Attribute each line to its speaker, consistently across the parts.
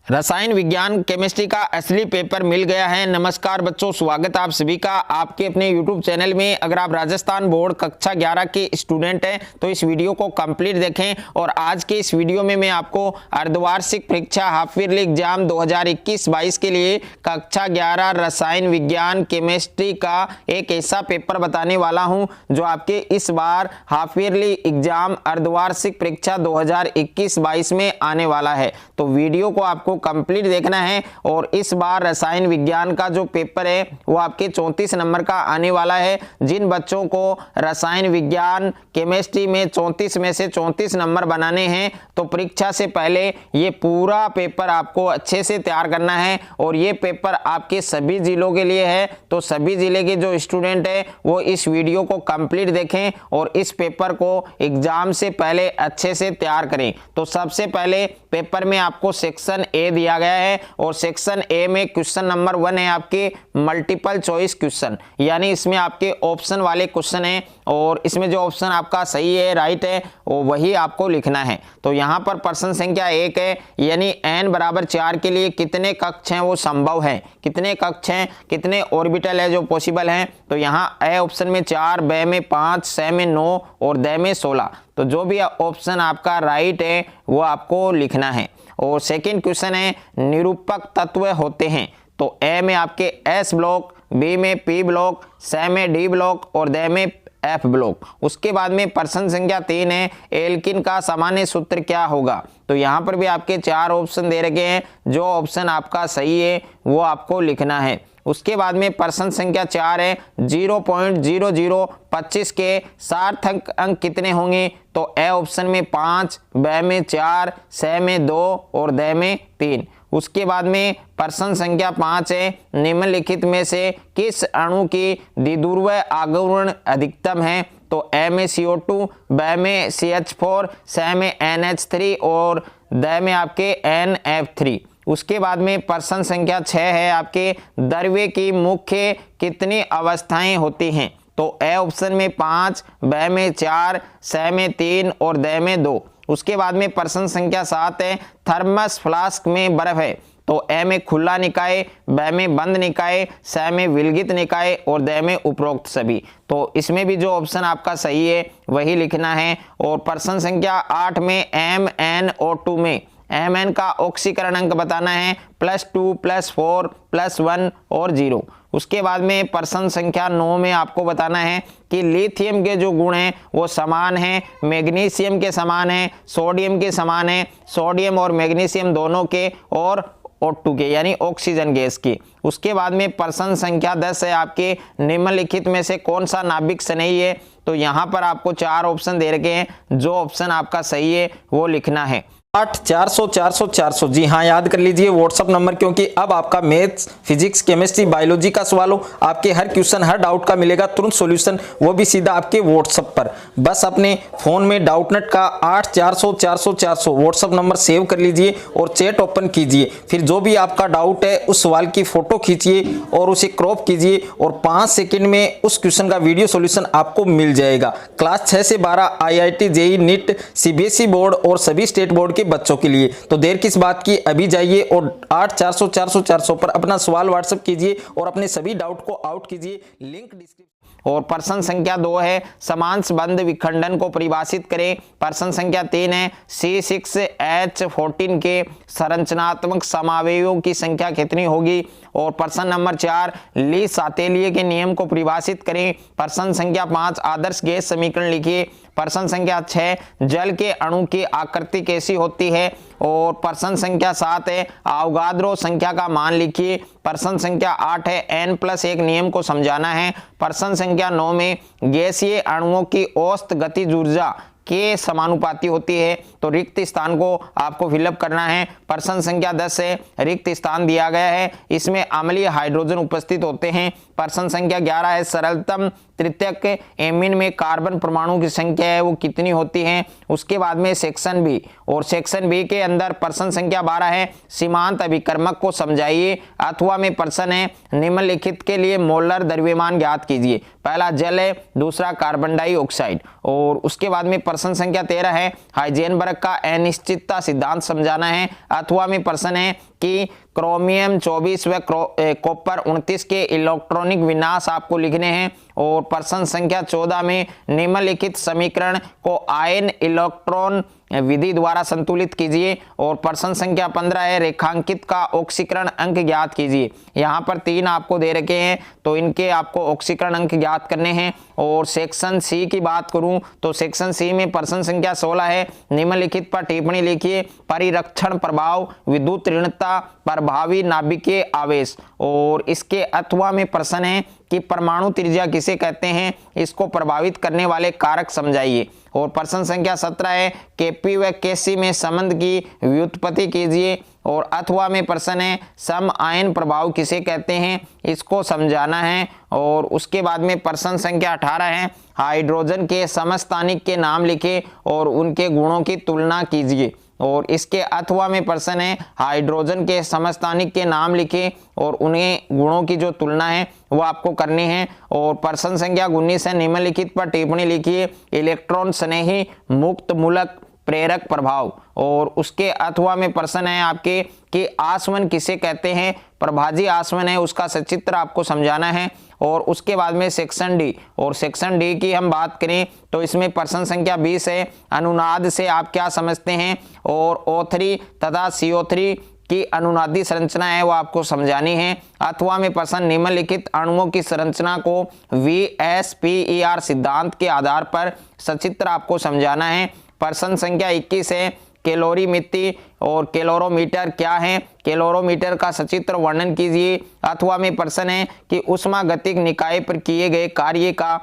Speaker 1: रसायन विज्ञान केमिस्ट्री का असली पेपर मिल गया है। नमस्कार बच्चों, स्वागत आप सभी का आपके अपने YouTube चैनल में। अगर आप राजस्थान बोर्ड कक्षा 11 के स्टूडेंट हैं तो इस वीडियो को कंप्लीट देखें। और आज के इस वीडियो में मैं आपको अर्धवार्षिक परीक्षा हाफ ईयरली एग्जाम 2021-22 के लिए कक्षा 11 रसायन विज्ञान केमिस्ट्री का एक ऐसा पेपर बताने वाला हूँ जो आपके इस बार हाफ ईयरली एग्जाम अर्धवार्षिक परीक्षा 2021-22 में आने वाला है। तो वीडियो को आपको कंप्लीट देखना है। और इस बार रसायन विज्ञान का जो पेपर है वो आपके 34 नंबर का आने वाला है। जिन बच्चों को रसायन विज्ञान केमिस्ट्री में 34 में से 34 नंबर बनाने हैं तो परीक्षा से पहले ये पूरा पेपर आपको अच्छे से तैयार करना है। और ये पेपर आपके सभी जिलों के लिए है, तो सभी जिले के जो स्टूडेंट है वो इस वीडियो को कंप्लीट देखें और इस पेपर को एग्जाम से पहले अच्छे से तैयार करें। तो सबसे पहले पेपर में आपको सेक्शन ए दिया गया है और सेक्शन ए में क्वेश्चन नंबर 1 है आपके मल्टीपल चॉइस क्वेश्चन, यानी इसमें आपके ऑप्शन वाले क्वेश्चन हैं और इसमें जो ऑप्शन आपका सही है, राइट है, वो वही आपको लिखना है। तो यहाँ पर प्रश्न संख्या 1 है, यानी n बराबर 4 के लिए कितने कक्ष हैं वो संभव है, कितने कक्ष हैं, कितने ऑर्बिटल है जो पॉसिबल हैं। तो यहाँ ए ऑप्शन में 4, ब में 5, स में 9 और द में 16। तो जो भी ऑप्शन आपका राइट है वो आपको लिखना है। और सेकंड क्वेश्चन है निरूपक तत्व होते हैं। तो ए में आपके एस ब्लॉक, बी में पी ब्लॉक, स में डी ब्लॉक और द में एफ ब्लॉक। उसके बाद में प्रश्न संख्या 3 है एल्किन का सामान्य सूत्र क्या होगा। तो यहाँ पर भी आपके 4 ऑप्शन दे रखे हैं, जो ऑप्शन आपका सही है वो आपको लिखना है। उसके बाद में प्रश्न संख्या 4 है 0.0025 के सार्थक अंक कितने होंगे। तो ए ऑप्शन में 5, ब में 4, स में 2 और द में 3। उसके बाद में प्रश्न संख्या 5 है निम्नलिखित में से किस अणु की द्विध्रुव आघूर्ण अधिकतम है। तो ए में CO2, ब में CH4, स में NH3 और द में आपके NF3। उसके बाद में प्रश्न संख्या 6 है आपके द्रव्य की मुख्य कितनी अवस्थाएं होती हैं। तो ए ऑप्शन में 5, ब में 4, स में 3 और द में 2। उसके बाद में प्रश्न संख्या 7 है थर्मस फ्लास्क में बर्फ है। तो ए में खुला निकाय, ब में बंद निकाय, स में विलगित निकाय और द में उपरोक्त सभी। तो इसमें भी जो ऑप्शन आपका सही है वही लिखना है। और प्रश्न संख्या 8 में MnO2 में Mn का ऑक्सीकरण अंक बताना है +2, +4, +1 और 0। उसके बाद में प्रश्न संख्या 9 में आपको बताना है कि लिथियम के जो गुण हैं वो समान हैं, मैग्नीशियम के समान हैं, सोडियम के समान हैं, सोडियम और मैग्नीशियम दोनों के और O2 के यानी ऑक्सीजन गैस की। उसके बाद में प्रश्न संख्या 10 है आपके निम्नलिखित में से कौन सा नाभिक स्नेही है। तो यहाँ पर आपको 4 ऑप्शन दे रखे हैं, जो ऑप्शन आपका सही है वो लिखना है। 8 400 जी हाँ, याद कर लीजिए व्हाट्सअप नंबर, क्योंकि अब आपका मैथ्स, फिजिक्स, केमिस्ट्री, बायोलॉजी का सवाल हो, आपके हर क्वेश्चन हर डाउट का मिलेगा तुरंत सॉल्यूशन, वो भी सीधा आपके व्हाट्सअप पर। बस अपने फोन में डाउटनेट का 8 400 व्हाट्सअप नंबर सेव कर लीजिए और चैट ओपन कीजिए। फिर जो भी आपका डाउट है उस सवाल की फोटो खींचिए और उसे क्रॉप कीजिए और 5 सेकंड में उस क्वेश्चन का वीडियो सॉल्यूशन आपको मिल जाएगा। क्लास 6 से 12 IIT, JEE, NEET, CBSE board और सभी स्टेट बोर्ड के बच्चों के लिए। तो देर किस बात की, अभी जाइए और 8 400 पर अपना सवाल व्हाट्सएप कीजिए और अपने सभी डाउट को आउट कीजिए। Link description. और प्रश्न संख्या 2 है समान संबंध विखंडन को परिभाषित करें। प्रश्न संख्या 3 है C6H14 के संरचनात्मक समावयवों की संख्या कितनी होगी। और प्रश्न नंबर 4 ली सातेलिए के नियम को परिभाषित करें। प्रश्न संख्या 5 आदर्श गैस समीकरण लिखिए। प्रश्न संख्या 6 जल के अणु की आकृति कैसी होती है। और प्रश्न संख्या 7 है अवोगाद्रो संख्या का मान लिखिए। प्रश्न संख्या 8 है N+1 नियम को समझाना है। प्रश्न संख्या 9 में गैसीय अणुओं की औसत गतिज ऊर्जा के समानुपाती होती है। तो रिक्त स्थान को आपको फिलअप करना है। प्रश्न संख्या 10 है रिक्त स्थान दिया गया है, इसमें अम्लीय हाइड्रोजन उपस्थित होते हैं। प्रश्न संख्या 11 है सरलतम तृतीयक एमीन में कार्बन परमाणु की संख्या है वो कितनी होती है। उसके बाद में सेक्शन बी, और सेक्शन बी के अंदर प्रश्न संख्या 12 है सीमांत अभिकर्मक को समझाइए। अथवा में प्रश्न है निम्नलिखित के लिए मोलर द्रव्यमान ज्ञात कीजिए। पहला जल है, दूसरा कार्बन डाइऑक्साइड। और उसके बाद में प्रश्न संख्या 13 है हाइजेनबर्ग का अनिश्चितता सिद्धांत समझाना है। अथवा में प्रश्न है कि क्रोमियम 24 व कॉपर 29 के इलेक्ट्रॉनिक विन्यास आपको लिखने हैं। और प्रश्न संख्या 14 में निम्नलिखित समीकरण को आयन इलेक्ट्रॉन विधि द्वारा संतुलित कीजिए। और प्रश्न संख्या 15 है रेखांकित का ऑक्सीकरण अंक ज्ञात कीजिए। यहाँ पर 3 आपको दे रखे हैं, तो इनके आपको ऑक्सीकरण अंक ज्ञात करने हैं। और सेक्शन सी की बात करूं तो सेक्शन सी में प्रश्न संख्या 16 है, निम्नलिखित पर टिप्पणी लिखिए। परिरक्षण प्रभाव, विद्युत ऋणता, प्रभावी नाभिकीय आवेश। और इसके अथवा में प्रश्न है कि परमाणु त्रिज्या किसे कहते हैं, इसको प्रभावित करने वाले कारक समझाइए। और प्रश्न संख्या 17 है केपी व केसी में संबंध की व्युत्पत्ति कीजिए। और अथवा में प्रश्न है सम आयन प्रभाव किसे कहते हैं, इसको समझाना है। और उसके बाद में प्रश्न संख्या 18 है हाइड्रोजन के समस्थानिक के नाम लिखे और उनके गुणों की तुलना कीजिए। और इसके अथवा में प्रश्न है हाइड्रोजन के समस्थानिक के नाम लिखे और उन्हें गुणों की जो तुलना है वो आपको करनी है। और प्रश्न संख्या 19 है निम्नलिखित पर टिप्पणी लिखिए। इलेक्ट्रॉन स्नेही मुक्त मूलक प्रेरक प्रभाव। और उसके अथवा में प्रश्न है आपके कि आसवन किसे कहते हैं, प्रभाजी आसवन है, उसका सचित्र आपको समझाना है। और उसके बाद में सेक्शन डी, और सेक्शन डी की हम बात करें तो इसमें प्रश्न संख्या 20 है अनुनाद से आप क्या समझते हैं। और O3 तथा CO3 की अनुनादी संरचना है वो आपको समझानी है। अथवा में प्रश्न निम्नलिखित अणुओं की संरचना को VSPER सिद्धांत के आधार पर सचित्र आपको समझाना है। प्रश्न संख्या 21 है कैलोरीमिति और कैलोरोमीटर क्या है, कैलोरोमीटर का सचित्र वर्णन कीजिए। अथवा में प्रश्न है कि उष्मागतिक निकाय पर किए गए कार्य का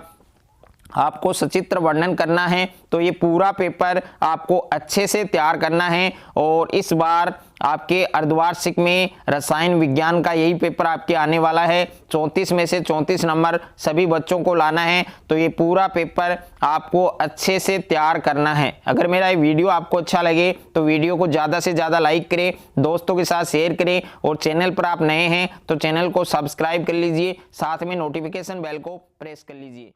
Speaker 1: आपको सचित्र वर्णन करना है। तो ये पूरा पेपर आपको अच्छे से तैयार करना है। और इस बार आपके अर्धवार्षिक में रसायन विज्ञान का यही पेपर आपके आने वाला है। 34 में से 34 नंबर सभी बच्चों को लाना है। तो ये पूरा पेपर आपको अच्छे से तैयार करना है। अगर मेरा ये वीडियो आपको अच्छा लगे तो वीडियो को ज़्यादा से ज़्यादा लाइक करें, दोस्तों के साथ शेयर करें। और चैनल पर आप नए हैं तो चैनल को सब्सक्राइब कर लीजिए, साथ में नोटिफिकेशन बेल को प्रेस कर लीजिए।